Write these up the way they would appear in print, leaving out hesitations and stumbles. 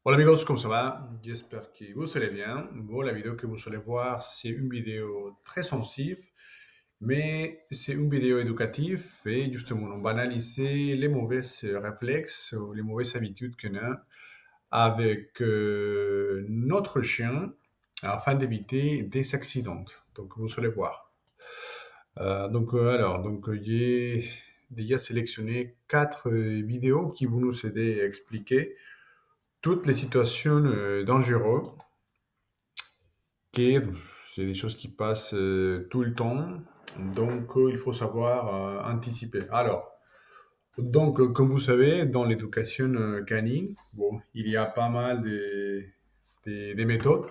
Hola amigos, ¿cómo se va? J'espère que vous allez bien. Bon, la vidéo que vous allez voir, c'est une vidéo très sensible, mais c'est une vidéo éducative et justement, on va analyser les mauvais réflexes ou les mauvaises habitudes qu'on a avec notre chien afin d'éviter des accidents. Donc, vous allez voir. J'ai déjà sélectionné quatre vidéos qui vont nous aider à expliquer toutes les situations dangereuses qui c'est des choses qui passent tout le temps, donc il faut savoir anticiper. Alors, comme vous savez, dans l'éducation canine, bon, il y a pas mal de méthodes.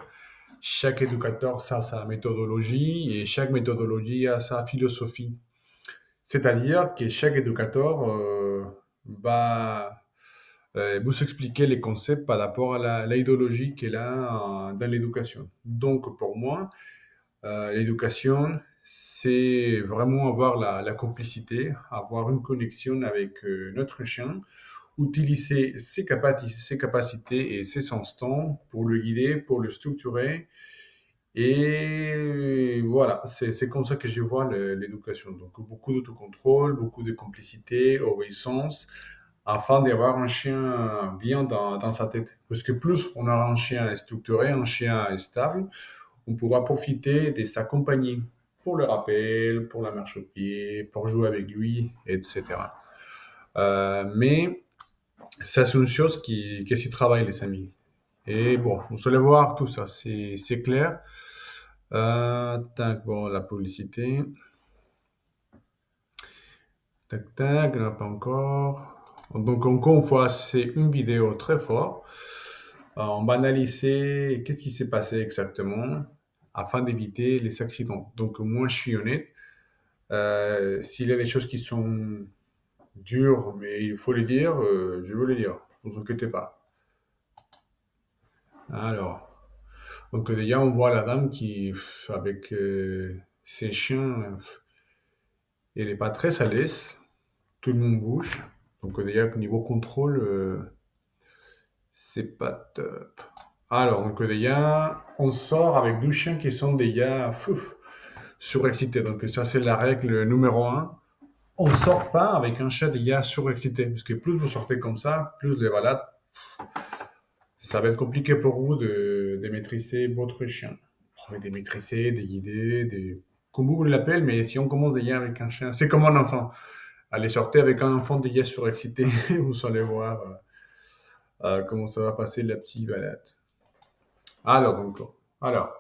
Chaque éducateur a sa méthodologie et chaque méthodologie a sa philosophie. C'est-à-dire que chaque éducateur va vous expliquer les concepts par rapport à l'idéologie qu'il a dans l'éducation. Donc, pour moi, l'éducation, c'est vraiment avoir la complicité, avoir une connexion avec notre chien, utiliser ses capacités et ses instants pour le guider, pour le structurer. Et voilà, c'est comme ça que je vois l'éducation. Donc, beaucoup d'autocontrôle, beaucoup de complicité, obéissance, afin d'avoir un chien bien dans sa tête. Parce que plus on aura un chien structuré, un chien stable, on pourra profiter de sa compagnie pour le rappel, pour la marche au pied, pour jouer avec lui, etc. Mais ça, c'est une chose qui s'y travaille, les amis. Et bon, vous allez voir tout ça, c'est clair. Tac, bon, la publicité. Tac, tac, non, pas encore. Donc, encore une fois, c'est une vidéo très forte. On va analyser qu'est-ce qui s'est passé exactement afin d'éviter les accidents. Donc, moi, je suis honnête. S'il y a des choses qui sont dures, mais il faut les dire, je veux les dire. Ne vous inquiétez pas. Alors, donc déjà, on voit la dame qui, avec ses chiens, elle n'est pas très à l'aise. Tout le monde bouge. Donc déjà, niveau contrôle, c'est pas top. Alors, donc déjà, on sort avec 12 chiens qui sont déjà surexcités. Donc ça, c'est la règle numéro un. On sort pas avec un chat déjà surexcité. Parce que plus vous sortez comme ça, plus les balades, ça va être compliqué pour vous de maîtriser votre chien. De maîtriser, de guider, comme vous l'appelez, mais si on commence déjà avec un chien, c'est comme un enfant. Allez, sortez avec un enfant déjà surexcité, vous allez voir comment ça va passer la petite balade. Alors, donc, alors,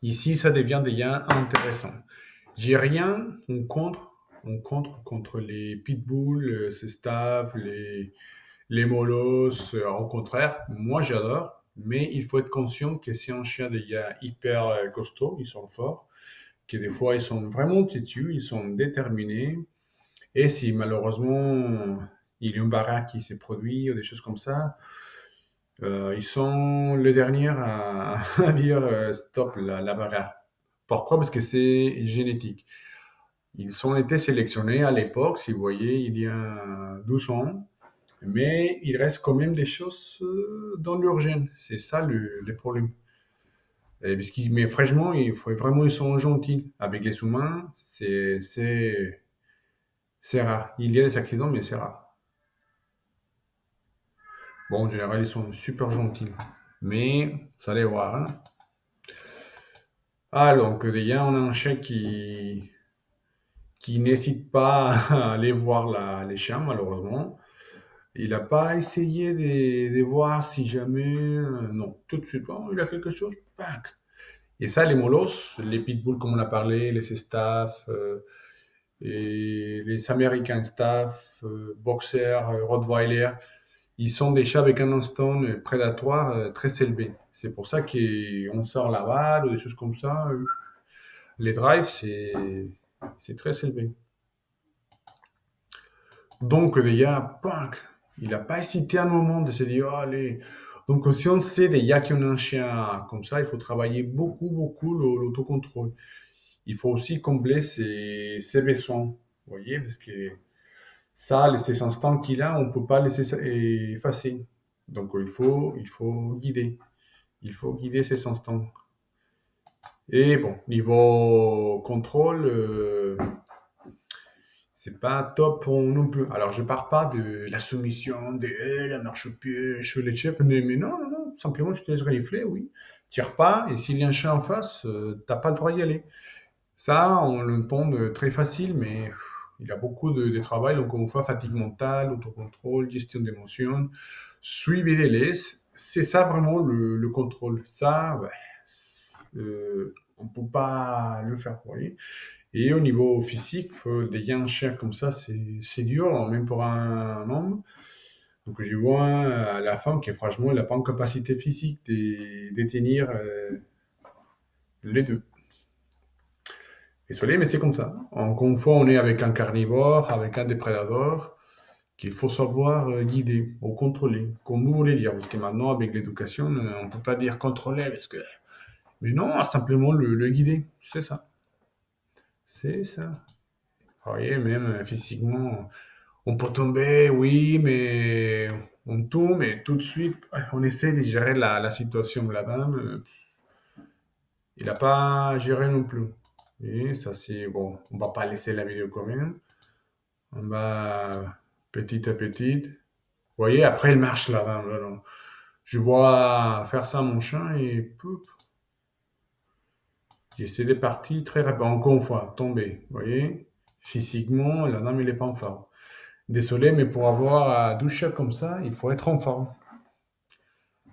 ici, ça devient déjà intéressant. J'ai rien contre les pitbulls, ces staffs, les molosses. Au contraire, moi j'adore, mais il faut être conscient que c'est un chien déjà hyper costaud, ils sont forts, que des fois ils sont vraiment têtus, ils sont déterminés. Et si malheureusement il y a une barrière qui s'est produite ou des choses comme ça, ils sont les derniers à dire stop la barrière. Pourquoi? Parce que c'est génétique. Ils ont été sélectionnés à l'époque, si vous voyez, il y a 12 ans, mais il reste quand même des choses dans leur gène. C'est ça le problème. Mais franchement, ils sont gentils. Avec les humains, c'est rare. Il y a des accidents, mais c'est rare. Bon, en général, ils sont super gentils. Mais, vous allez voir, hein. Ah, donc déjà, on a un chien qui n'hésite pas à aller voir les chiens, malheureusement. Il n'a pas essayé de voir si jamais... non, tout de suite, oh, il a quelque chose, pac. Et ça, les molosses, les pitbulls, comme on a parlé, les staffs, et les American staff, boxers, rottweiler, ils sont des chats avec un instinct prédatoire très élevé. C'est pour ça qu'on sort la balle ou des choses comme ça. Les drives, c'est très élevé. Donc, déjà, pac, il n'a pas hésité un moment de se dire, oh, allez. Donc, si on sait déjà qu'on a un chien comme ça, il faut travailler beaucoup, beaucoup l'autocontrôle. Il faut aussi combler ses besoins. Vous voyez, parce que ça, ces instants qu'il a, on ne peut pas laisser ça effacer. Donc, il faut guider. Il faut guider ces instants. Et bon, niveau contrôle, c'est pas top non plus. Alors, je pars pas de la soumission, de la marche au pied, chez les chefs, mais non, non, non, simplement je te laisse renifler, oui. Tire pas, et s'il y a un chien en face, t'as pas le droit d'y aller. Ça, on l'entend très facile, mais il y a beaucoup de travail, donc on voit fatigue mentale, autocontrôle, gestion d'émotions, suivi des laisses. C'est ça vraiment le contrôle. Ça, ouais, on peut pas le faire, vous voyez. Et au niveau physique, des un chien comme ça, c'est dur, alors même pour un homme. Donc je vois la femme qui, franchement, elle n'a pas en capacité physique de tenir les deux. Désolé, mais c'est comme ça. Encore une fois, on est avec un carnivore, avec un des prédateurs, qu'il faut savoir guider ou contrôler, comme vous voulez dire. Parce que maintenant, avec l'éducation, on ne peut pas dire contrôler, parce que... Mais non, simplement le guider. C'est ça. C'est ça. Vous voyez, même physiquement, on peut tomber, oui, mais on tombe et tout de suite, on essaie de gérer la situation. La dame, il n'a pas géré non plus. Et ça, c'est bon. On va pas laisser la vidéo quand même. On va petit à petit. Vous voyez, après, il marche la dame. Là, là. Je vois faire ça à mon chien et pouf, j'essaie de partir très rapidement. Encore une fois, tomber. Vous voyez, physiquement, la dame, il n'est pas en forme. Désolé, mais pour avoir 12 chats comme ça, il faut être en forme.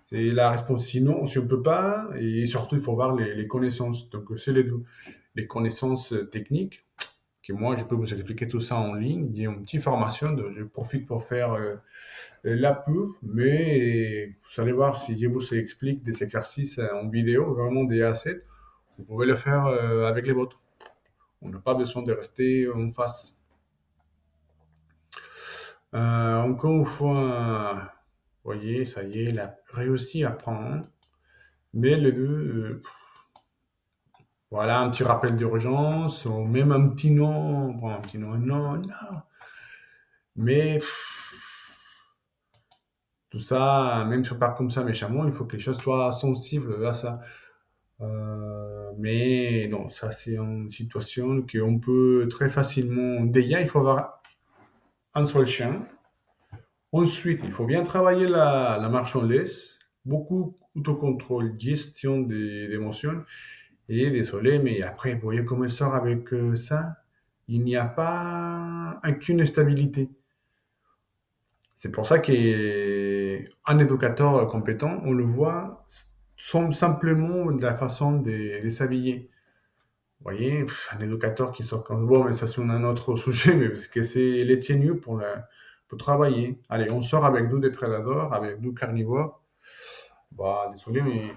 C'est la réponse. Sinon, si on ne peut pas, et surtout, il faut avoir les connaissances. Donc, c'est les deux. Les connaissances techniques, que moi, je peux vous expliquer tout ça en ligne. Il y a une petite formation, je profite pour faire la pub, mais vous allez voir si je vous explique des exercices en vidéo, vraiment des A7, vous pouvez le faire avec les vôtres. On n'a pas besoin de rester en face. Encore une fois, vous voyez, ça y est, il a réussi à prendre. Mais les deux, voilà, un petit rappel d'urgence, ou même un petit nom, bon, un petit nom, non, non. Mais tout ça, même si on part comme ça méchamment, il faut que les choses soient sensibles à ça. Mais non, ça c'est une situation qu'on peut très facilement. Déjà, il faut avoir un seul chien. Ensuite, il faut bien travailler la marche en laisse, beaucoup autocontrôle, gestion des émotions. Et désolé, mais après, vous voyez comment il sort avec ça? Il n'y a pas aucune stabilité. C'est pour ça qu'un éducateur compétent, on le voit simplement de la façon de s'habiller. Vous voyez, un éducateur qui sort comme... Bon, mais ça c'est un autre sujet, mais parce que c'est les tenues pour travailler. Allez, on sort avec nous des prédateurs, avec nous carnivores. Bah, désolé, mais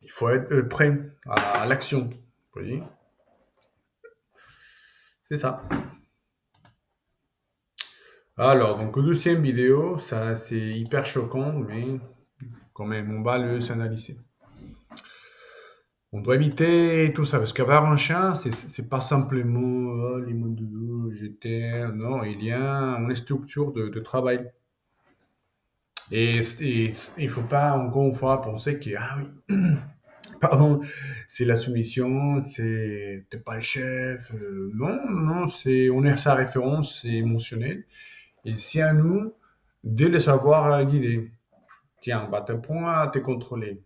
il faut être prêt à l'action. Vous voyez, c'est ça. Alors, donc, deuxième vidéo, ça c'est hyper choquant, mais quand même, on va le s'analyser. On doit éviter tout ça, parce qu'avoir un chien, c'est pas simplement les mots de dos, j'étais. Non, il y a une structure de travail. Et il faut pas, encore une fois, penser que, ah oui, pardon, c'est la soumission, c'est t'es pas le chef. Non, non, on est sa référence émotionnelle. Et c'est à nous de le savoir guider. Tiens, bah, t'apprends à te contrôler.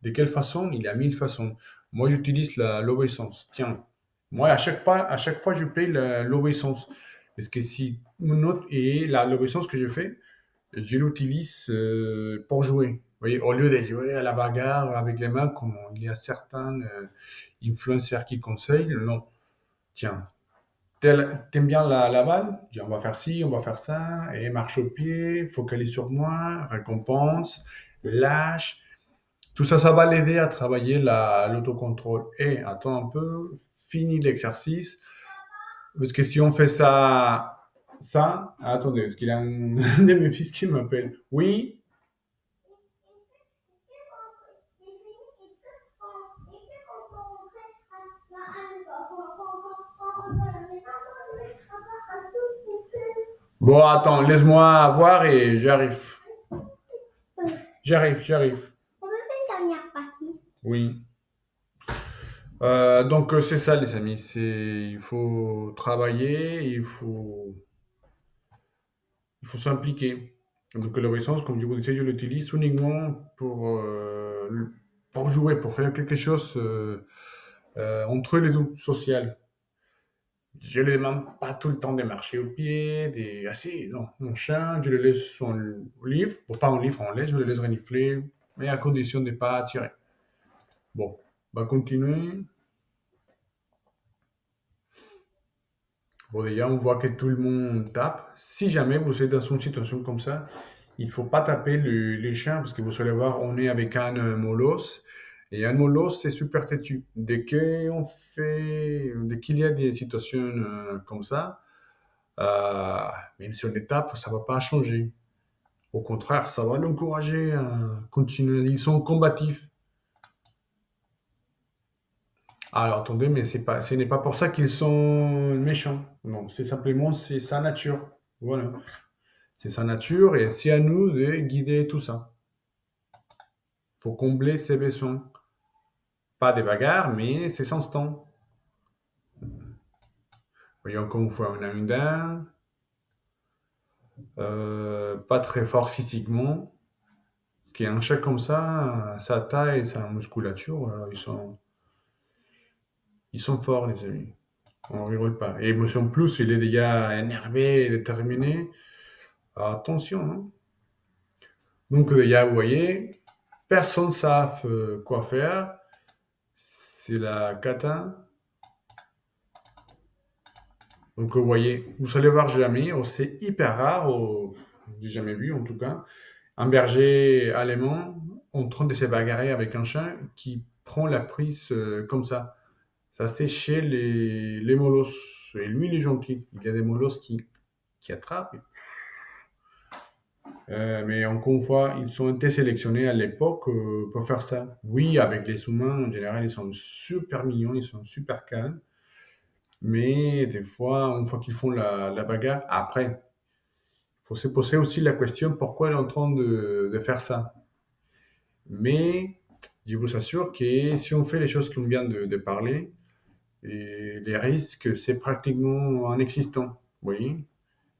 De quelle façon? Il y a mille façons. Moi, j'utilise l'obéissance. Tiens, moi, à chaque fois, je paye l'obéissance. Parce que si mon autre et l'obéissance que je fais, je l'utilise pour jouer. Vous voyez, au lieu de jouer à la bagarre avec les mains, comme il y a certains influenceurs qui conseillent, non. Tiens, t'aimes bien la balle? Dis, on va faire ci, on va faire ça, et marche au pied, focalise sur moi, récompense, lâche. Tout ça, ça va l'aider à travailler l'autocontrôle. Et attends un peu, fini l'exercice. Parce que si on fait attendez, parce qu'il y a un de mes fils qui m'appelle. Oui, Bon, attends, laisse-moi voir et j'arrive. J'arrive. On peut faire une dernière partie. Oui. Donc, c'est ça, les amis. Il faut travailler, il faut s'impliquer. Donc, l'obéissance, comme je vous disais, je l'utilise uniquement pour jouer, pour faire quelque chose entre les deux, social. Je ne lui demande pas tout le temps de marcher au pied, non. Mon chien, je le laisse son livre, bon, pas en livre, en laisse, je le laisse renifler, mais à condition de ne pas tirer. Bon, on va continuer. Bon, déjà, on voit que tout le monde tape. Si jamais vous êtes dans une situation comme ça, il ne faut pas taper les chiens parce que vous allez voir, on est avec un molosse. Et un molosse, c'est super têtu. Dès qu'il y a des situations comme ça, même si on les tape, ça ne va pas changer. Au contraire, ça va l'encourager à continuer. Ils sont combatifs. Alors, attendez, mais ce n'est pas pour ça qu'ils sont méchants. Non, c'est sa nature. Voilà. C'est sa nature et c'est à nous de guider tout ça. Faut combler ses besoins. Pas des bagarres, mais ses instants. Voyons encore une fois, on a une dame, pas très fort physiquement. Ce qui est un chat comme ça, sa taille, sa musculature, voilà, ils sont forts, les amis. On rigole pas. Et en plus, il est déjà énervé et déterminé. Attention, hein. Donc, déjà, vous voyez, personne ne sait quoi faire. C'est la cata. Donc, vous voyez, vous allez voir jamais, c'est hyper rare, j'ai jamais vu en tout cas, un berger allemand en train de se bagarrer avec un chien qui prend la prise comme ça. Ça, c'est chez les molosses. Et lui, il est gentil. Il y a des molosses qui attrapent. Mais encore une fois, ils ont été sélectionnés à l'époque pour faire ça. Oui, avec les humains, en général, ils sont super mignons, ils sont super calmes. Mais des fois, une fois qu'ils font la bagarre, après, il faut se poser aussi la question pourquoi elle est en train de faire ça. Mais je vous assure que si on fait les choses qu'on vient de parler, et les risques, c'est pratiquement inexistant. Vous voyez?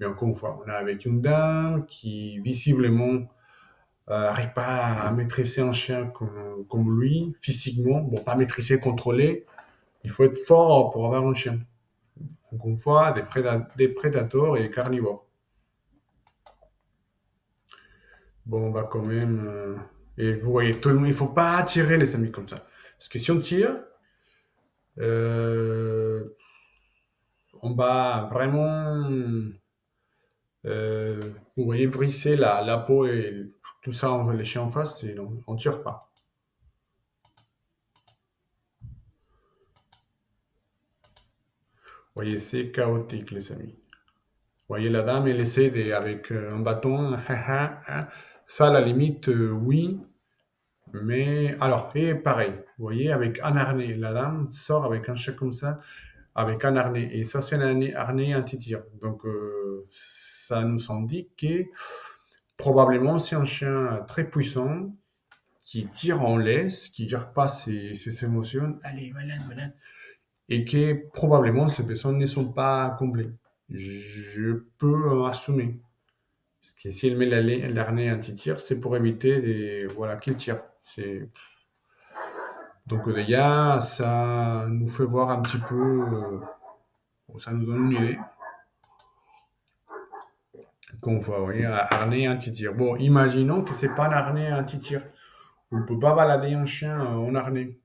Mais encore une fois, on est avec une dame qui visiblement n'arrive pas à maîtriser un chien comme lui, physiquement. Bon, pas maîtriser, contrôler. Il faut être fort pour avoir un chien. Encore une fois, des prédateurs et carnivores. Bon, on va quand même. Et vous voyez, tout le monde, il ne faut pas tirer les amis comme ça. Parce que si on tire, euh, on va vraiment, vous voyez, briser la peau et tout ça, on va lécher en face et on ne tire pas. Vous voyez, c'est chaotique, les amis. Vous voyez, la dame, elle essaie avec un bâton. Ça, à la limite, oui. Mais alors, et pareil, vous voyez, avec un harnais, la dame sort avec un chat comme ça, avec un harnais. Et ça, c'est un harnais anti-tir. Donc, ça nous indique que probablement c'est un chien très puissant qui tire en laisse, qui gère pas ses émotions. Allez, malade, malade. Et que probablement ces personnes ne sont pas comblées. Je peux assumer. Parce que si elle met l'arnais anti-tir, c'est pour éviter voilà, qu'il tire. Donc déjà, ça nous fait voir un petit peu, ça nous donne une idée qu'on voit, vous voyez, un harnais anti-tir. Bon, imaginons que c'est pas un harnais anti-tir. On ne peut pas balader un chien en harnais.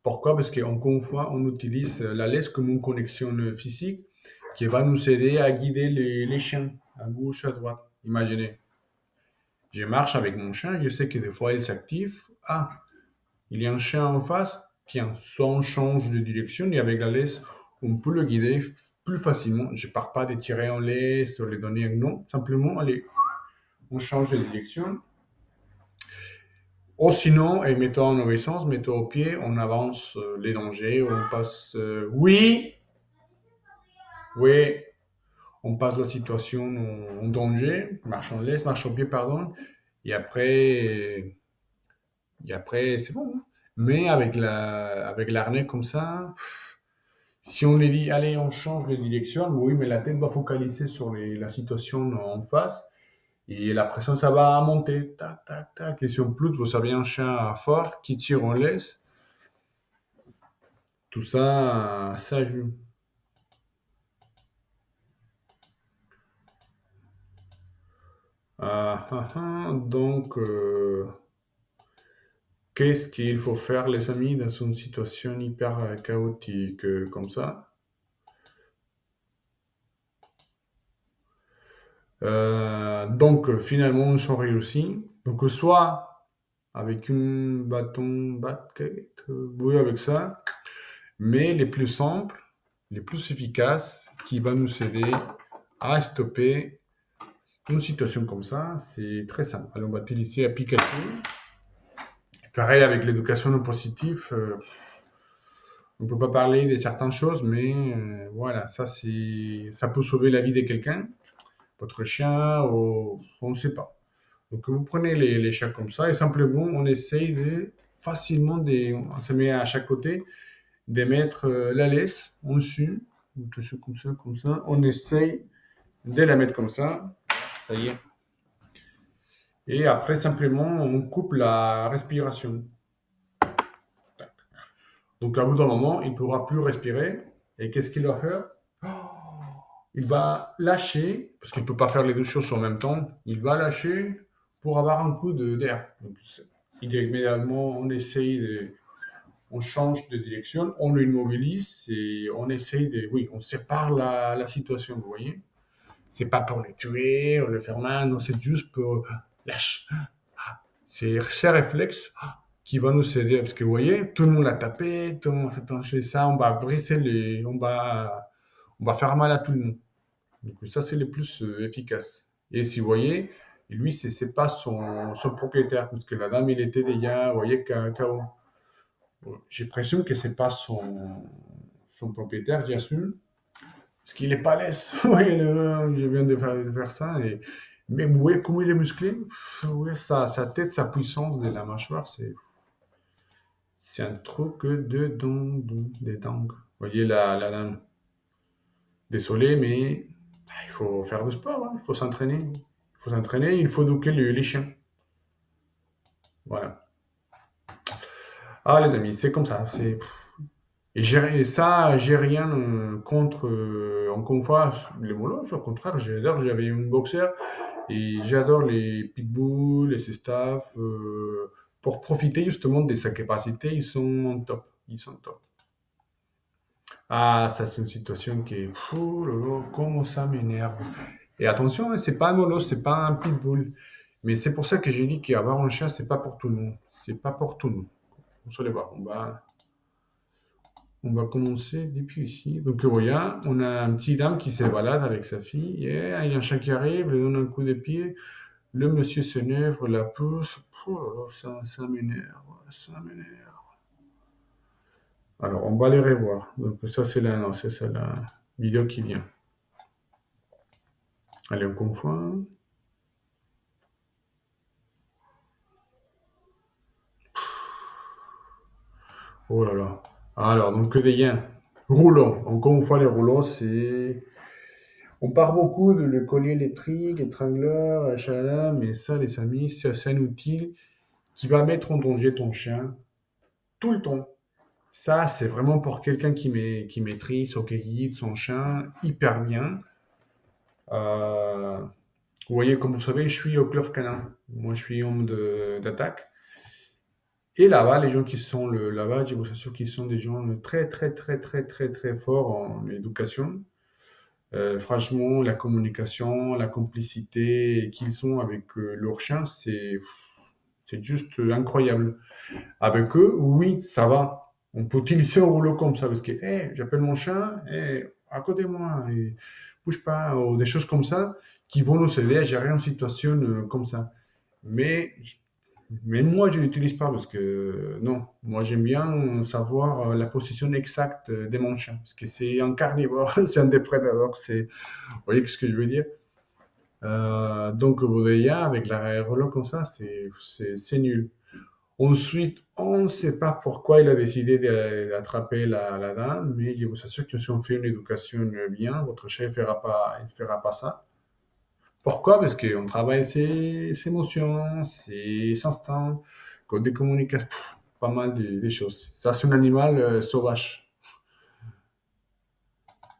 Pourquoi? Parce qu'encore une fois, on utilise la laisse comme une connexion physique qui va nous aider à guider les chiens à gauche, à droite. Imaginez, je marche avec mon chien, je sais que des fois il s'active. Ah, il y a un chien en face, tiens, soit on change de direction et avec la laisse, on peut le guider plus facilement. Je ne pars pas de tirer en laisse ou les donner un nom, simplement, allez, on change de direction. Ou sinon, et mettons en obéissance, mettons au pied, on avance les dangers, on passe. Oui, oui. on passe la situation en danger, marche en laisse, marche au pied, pardon, et après, c'est bon, hein. Mais avec l'arnais comme ça, si on lui dit, allez, on change de direction, oui, mais la tête va focaliser sur la situation en face, et la pression, ça va monter, tac, tac, tac, et si on ploute, ça vient un chien fort qui tire en laisse, tout ça, ça joue. Donc, qu'est-ce qu'il faut faire, les amis, dans une situation hyper chaotique comme ça? Finalement, ils sont réussis. Donc, soit avec un bâton, basket, oui, avec ça, mais les plus simples, les plus efficaces, qui va nous aider à stopper une situation comme ça, c'est très simple. Alors, on va utiliser application. Pareil avec l'éducation non positive, on ne peut pas parler de certaines choses, mais voilà, ça peut sauver la vie de quelqu'un, votre chien, ou on ne sait pas. Donc vous prenez les chats comme ça et simplement on essaye de facilement, on se met à chaque côté, de mettre la laisse en dessus, ou tout ça comme ça. On essaye de la mettre comme ça y est. Et après simplement on coupe la respiration. Donc à bout d'un moment, il ne pourra plus respirer. Et qu'est-ce qu'il va faire? Il va lâcher, parce qu'il ne peut pas faire les deux choses en même temps, il va lâcher pour avoir un coup d'air. Donc immédiatement, on change de direction, on l'immobilise et on essaye oui, on sépare la situation, vous voyez. C'est pas pour le tuer ou le faire mal, non, c'est juste pour lâche. C'est ces réflexes qui vont nous aider, parce que vous voyez, tout le monde l'a tapé, tout le monde a fait pencher ça, on va briser on va faire mal à tout le monde. Donc ça, c'est le plus efficace. Et si vous voyez, lui, c'est pas son propriétaire, parce que la dame, il était déjà, vous voyez, KO. J'ai présume que c'est pas son propriétaire, j'assume, parce qu'il est pas laisse. Oui, je viens de faire ça. Mais vous voyez comment il est musclé? Ouais, sa tête, sa puissance de la mâchoire, c'est un truc de dingue. Vous voyez la dame. Désolé, mais il faut faire du sport, hein, il faut s'entraîner. Il faut s'entraîner, il faut éduquer les chiens. Voilà. Ah, les amis, c'est comme ça. Et ça, j'ai rien contre, encore une fois, les molosses. Au contraire, j'adore. J'avais une boxeur et j'adore les pitbulls, les staffs. Pour profiter justement de sa capacité, ils sont top. Ils sont top. Ah, ça, c'est une situation qui est. Fou, lolo, comment ça m'énerve. Et attention, hein, c'est pas un molosse, c'est pas un pitbull. Mais c'est pour ça que j'ai dit qu'avoir un chien, c'est pas pour tout le monde. C'est pas pour tout le monde. Vous allez voir, on va commencer depuis ici. Donc, vous voyez, on a un petit dame qui se balade avec sa fille. Et il y a un chien qui arrive, il donne un coup de pied. Le monsieur s'énerve, la pousse. Oh là là, ça m'énerve. Ça m'énerve. Alors, on va les revoir. Donc, ça, non, c'est ça la vidéo qui vient. Allez, on confond. Oh là là. Alors, donc, que des gains. Rouleau. Encore une fois, les rouleaux, c'est. On parle beaucoup de le collier électrique, étrangleur, chalala, mais ça, les amis, c'est un outil qui va mettre en danger ton chien tout le temps. Ça, c'est vraiment pour quelqu'un qui maîtrise ou qui guide son chien hyper bien. Vous voyez, comme vous savez, je suis au club canin. Moi, je suis homme d'attaque. Et là-bas, les gens qui sont là-bas, je vous assure qu'ils sont des gens très, très, très, très, très, très forts en éducation. Franchement, la communication, la complicité qu'ils ont avec leurs chiens, c'est juste incroyable. Avec eux, oui, ça va. On peut utiliser un rouleau comme ça parce que hey, j'appelle mon chien, hey, à côté de moi, et bouge pas, ou des choses comme ça qui vont nous aider à gérer une situation comme ça. Mais Mais moi, je l'utilise pas parce que non, moi j'aime bien savoir la position exacte de mon chien parce que c'est un carnivore, c'est un des prédateurs, vous voyez ce que je veux dire? Donc Baudrillard avec la reloj comme ça, c'est nul. Ensuite, on ne sait pas pourquoi il a décidé d'attraper la dame, mais je vous assure que si on fait une éducation bien, votre chien ne fera pas ça. Pourquoi? Parce qu'on travaille ses émotions, ses instincts, code de communication, pas mal de choses. Ça, c'est un animal sauvage.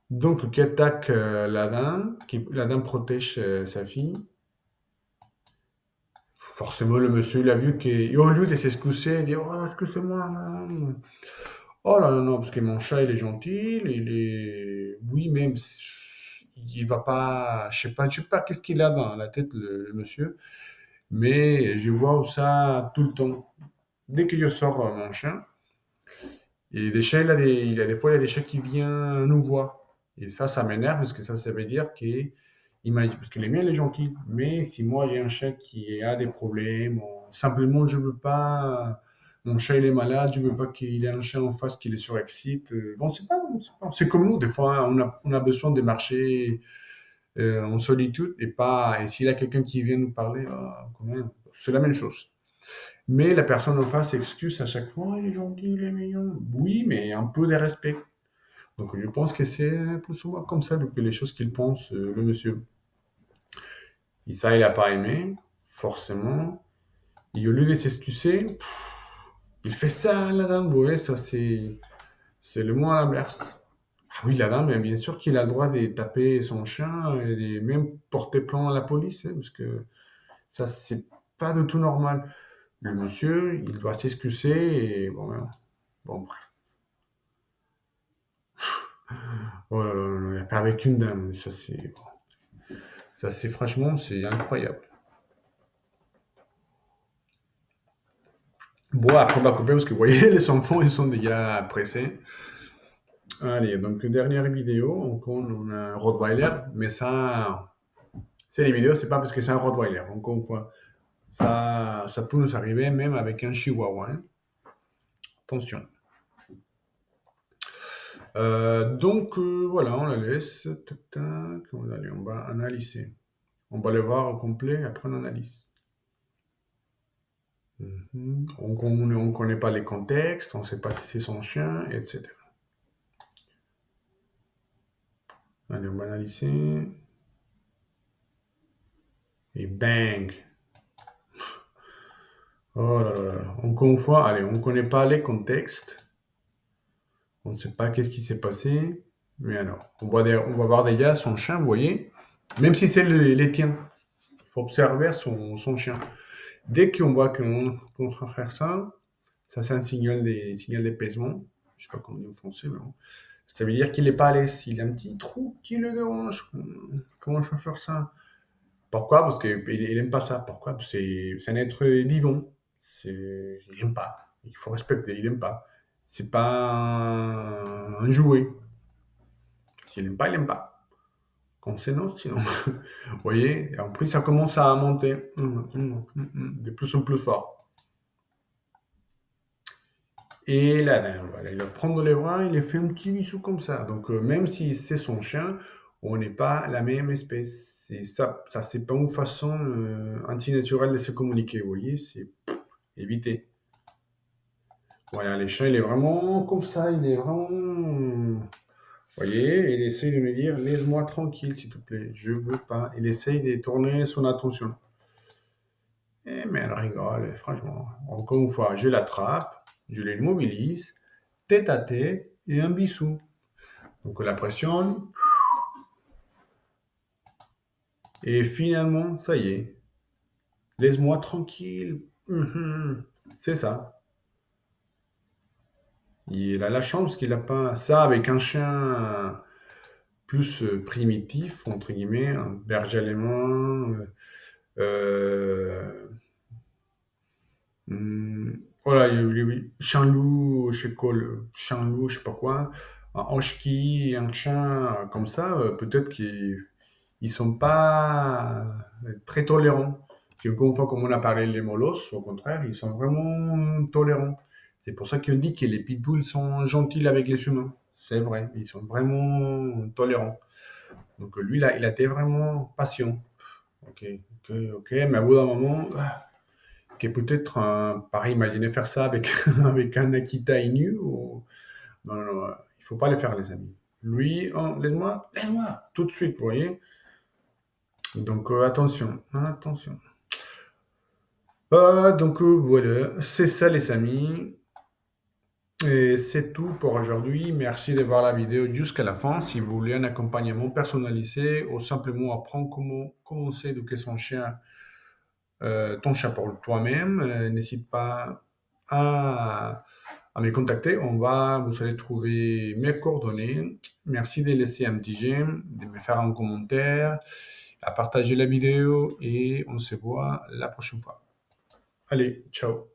Donc, qui attaque la dame protège sa fille. Forcément, le monsieur, il a vu qu'au lieu de s'excuser, il dit oh, excusez-moi, madame. Oh là là, non, parce que mon chat, il est gentil, il est. Oui, même. Il va pas. Je sais pas qu'est-ce qu'il a dans la tête, le monsieur. Mais je vois ça tout le temps. Dès que je sors mon chien, et des chats, il a des chats qui viennent nous voir. Et ça m'énerve parce que ça veut dire parce que les miens, il est gentil. Mais si moi, j'ai un chat qui a des problèmes, ou simplement, je veux pas, mon chat, il est malade, je veux pas qu'il ait un chat en face qui le surexcite. Bon, c'est comme nous, des fois, on a besoin de marcher en solitude et s'il y a quelqu'un qui vient nous parler, quand même, c'est la même chose. Mais la personne en face s'excuse à chaque fois, il est gentil, il est mignon. Oui, mais un peu de respect. Donc je pense que c'est plus souvent comme ça que les choses qu'il pense, le monsieur. Et ça, il n'a pas aimé, forcément. Et au lieu de s'excuser, il fait ça, la dame. Oui, ça, c'est le mot à l'inverse. Ah oui, la dame, bien sûr qu'il a le droit de taper son chien et de même porter plainte à la police, hein, parce que ça, c'est pas du tout normal. Le monsieur, il doit s'excuser et bon, bon, bref. Oh là là, là, là, pas avec une dame, ça c'est franchement, c'est incroyable. Bon, après on va couper parce que vous voyez, les enfants, ils sont déjà pressés. Allez, donc dernière vidéo, on a un Rottweiler, mais ça, c'est les vidéos, c'est pas parce que c'est un Rottweiler, encore une fois. Ça peut nous arriver même avec un Chihuahua, hein. Attention. Voilà, on la laisse. Tac, tac, on va analyser. On va le voir au complet, après on analyse. Mhm. On ne connaît pas les contextes, on ne sait pas si c'est son chien, etc. Allez, on va analyser. Et bang! Oh là là là. Encore une fois, allez, on ne connaît pas les contextes, on ne sait pas qu'est-ce qui s'est passé. Mais alors, on va voir déjà son chien, vous voyez, même si c'est les tiens, il faut observer son chien. Dès qu'on voit qu'on va faire ça c'est un signal d'épaissement. Je ne sais pas comment on dit en français, mais bon. Ça veut dire qu'il n'est pas à l'aise. Il a un petit trou qui le dérange. Comment je peux faire ça? Pourquoi? Parce qu'il n'aime pas ça. Pourquoi? Parce que c'est un être vivant. Il n'aime pas. Il faut respecter. Il n'aime pas. C'est pas un jouet. S'il n'aime pas, il n'aime pas. Quand c'est non, sinon. Vous voyez? Et en plus, ça commence à monter de plus en plus fort. Et là, ben, voilà, il va prendre les bras, il les fait un petit bisou comme ça. Donc, même si c'est son chien, on n'est pas la même espèce. Ça c'est pas une façon antinaturelle de se communiquer, vous voyez, c'est éviter. Voilà, les chiens, il est vraiment comme ça, il est vraiment. Vous voyez, il essaye de me dire, laisse-moi tranquille, s'il te plaît, je veux pas. Il essaye de tourner son attention. Mais elle rigole, franchement. Encore une fois, je l'attrape, je l'immobilise, tête à tête, et un bisou. Donc la pression, et finalement, ça y est, laisse-moi tranquille. C'est ça. Il a la chance qu'il n'a pas ça avec un chien plus primitif, entre guillemets, un berger allemand. Euh, voilà, chien-loup, je sais quoi, chien-loup, je sais pas quoi. Un husky, un chien comme ça, peut-être qu'ils ils sont pas très tolérants. Puis encore une fois, comme on a parlé les molosses, au contraire, ils sont vraiment tolérants. C'est pour ça qu'on dit que les pitbulls sont gentils avec les humains. C'est vrai, ils sont vraiment tolérants. Donc lui, là, il a été vraiment patient. Ok, ok, ok, mais à bout d'un moment, que peut-être, pareil, imaginez faire ça avec, avec un Akita Inu. Non, non, non, il faut pas le faire, les amis. Lui, oh, laisse-moi, tout de suite, vous voyez. Donc attention, attention. Donc voilà, c'est ça les amis. Et c'est tout pour aujourd'hui. Merci de voir la vidéo jusqu'à la fin. Si vous voulez un accompagnement personnalisé ou simplement apprendre comment commencer à éduquer son chien, ton chat pour toi-même, n'hésite pas à me contacter. Vous allez trouver mes coordonnées. Merci de laisser un petit j'aime, de me faire un commentaire, à partager la vidéo et on se voit la prochaine fois. Allez, ciao.